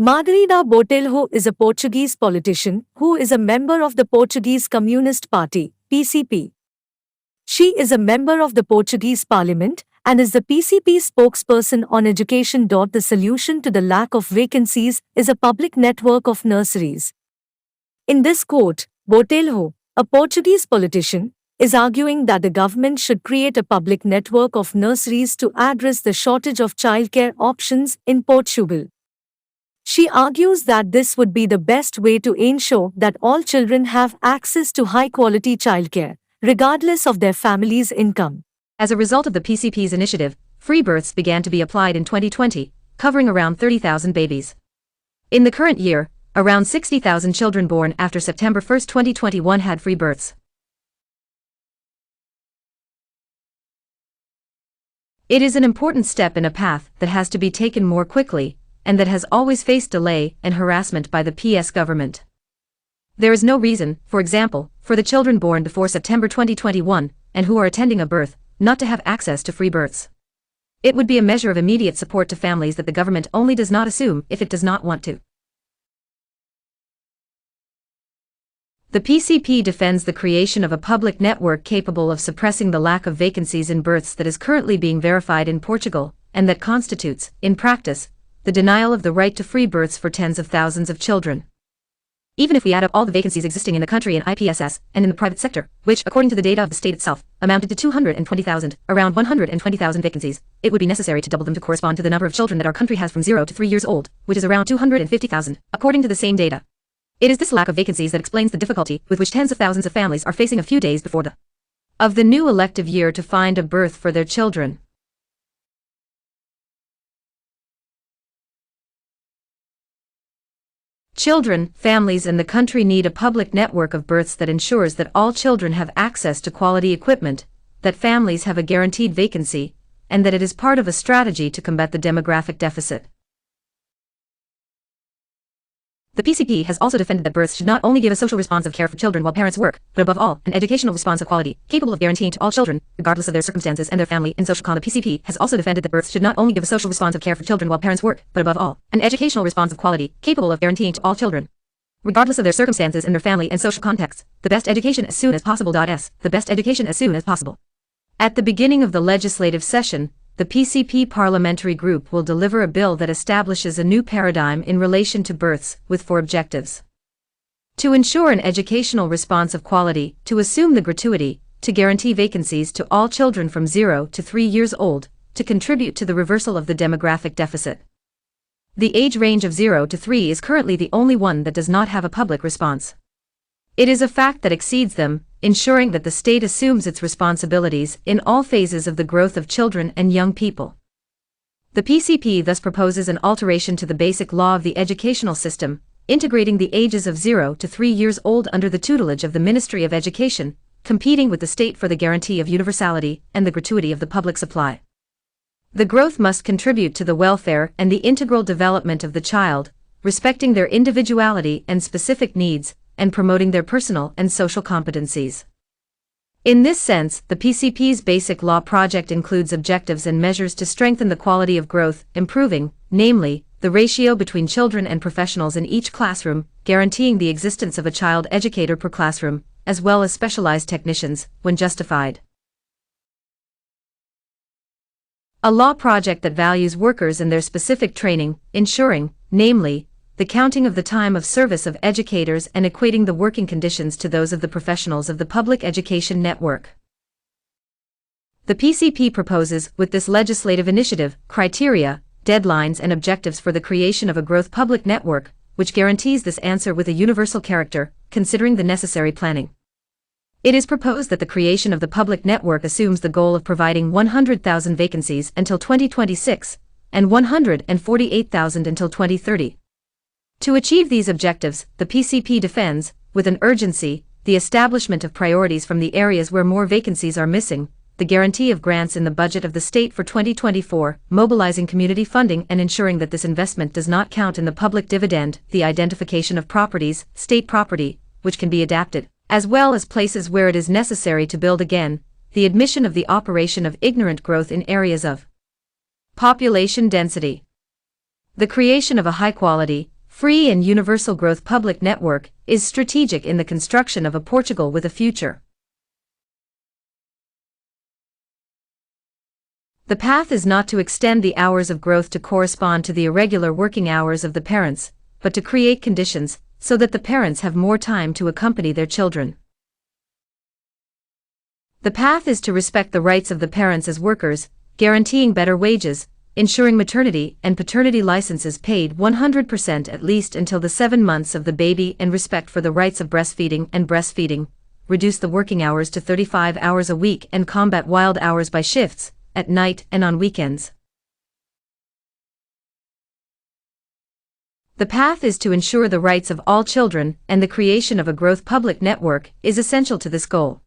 Margarida Botelho is a Portuguese politician who is a member of the Portuguese Communist Party, PCP. She is a member of the Portuguese Parliament and is the PCP spokesperson on education. The solution to the lack of vacancies is a public network of nurseries. In this quote, Botelho, a Portuguese politician, is arguing that the government should create a public network of nurseries to address the shortage of childcare options in Portugal. She argues that this would be the best way to ensure that all children have access to high-quality childcare, regardless of their family's income. As a result of the PCP's initiative, free births began to be applied in 2020, covering around 30,000 babies. In the current year, around 60,000 children born after September 1, 2021 had free births. It is an important step in a path that has to be taken more quickly, and that has always faced delay and harassment by the PS government. There is no reason, for example, for the children born before September 2021, and who are attending a birth, not to have access to free births. It would be a measure of immediate support to families that the government only does not assume if it does not want to. The PCP defends the creation of a public network capable of suppressing the lack of vacancies in births that is currently being verified in Portugal, and that constitutes, in practice, the denial of the right to free births for tens of thousands of children. Even if we add up all the vacancies existing in the country in IPSS and in the private sector, which, according to the data of the state itself, amounted to 220,000, around 120,000 vacancies, it would be necessary to double them to correspond to the number of children that our country has from 0 to 3 years old, which is around 250,000, according to the same data. It is this lack of vacancies that explains the difficulty with which tens of thousands of families are facing a few days before the new elective year to find a berth for their children. Children, families and the country need a public network of births that ensures that all children have access to quality equipment, that families have a guaranteed vacancy, and that it is part of a strategy to combat the demographic deficit. The PCP has also defended that births should not only give a social response of care for children while parents work, but above all, an educational response of quality, capable of guaranteeing to all children, regardless of their circumstances and their family and social context. The PCP has also defended that births should not only give a social response of care for children while parents work, but above all, an educational response of quality, capable of guaranteeing to all children, regardless of their circumstances and their family and social contexts, the best education as soon as possible. The best education as soon as possible. At the beginning of the legislative session, the PCP parliamentary group will deliver a bill that establishes a new paradigm in relation to births, with 4 objectives. To ensure an educational response of quality, to assume the gratuity, to guarantee vacancies to all children from 0 to 3 years old, to contribute to the reversal of the demographic deficit. The age range of 0 to 3 is currently the only one that does not have a public response. It is a fact that exceeds them, ensuring that the state assumes its responsibilities in all phases of the growth of children and young people. The PCP thus proposes an alteration to the basic law of the educational system, integrating the ages of 0 to 3 years old under the tutelage of the Ministry of Education, competing with the state for the guarantee of universality and the gratuity of the public supply. The growth must contribute to the welfare and the integral development of the child, respecting their individuality and specific needs, and promoting their personal and social competencies. In this sense, the PCP's basic law project includes objectives and measures to strengthen the quality of growth, improving, namely, the ratio between children and professionals in each classroom, guaranteeing the existence of a child educator per classroom, as well as specialized technicians, when justified. A law project that values workers and their specific training, ensuring, namely, the counting of the time of service of educators and equating the working conditions to those of the professionals of the public education network. The PCP proposes, with this legislative initiative, criteria, deadlines and objectives for the creation of a growth public network, which guarantees this answer with a universal character, considering the necessary planning. It is proposed that the creation of the public network assumes the goal of providing 100,000 vacancies until 2026, and 148,000 until 2030. To achieve these objectives, the PCP defends, with an urgency, the establishment of priorities from the areas where more vacancies are missing, the guarantee of grants in the budget of the state for 2024, mobilizing community funding and ensuring that this investment does not count in the public dividend, the identification of properties, state property, which can be adapted, as well as places where it is necessary to build again, the admission of the operation of ignorant growth in areas of population density. The creation of a high-quality, free and universal growth public network is strategic in the construction of a Portugal with a future. The path is not to extend the hours of growth to correspond to the irregular working hours of the parents, but to create conditions so that the parents have more time to accompany their children. The path is to respect the rights of the parents as workers, guaranteeing better wages, ensuring maternity and paternity licenses paid 100% at least until the 7 months of the baby, and respect for the rights of breastfeeding, reduce the working hours to 35 hours a week and combat wild hours by shifts, at night and on weekends. The path is to ensure the rights of all children, and the creation of a growth public network is essential to this goal.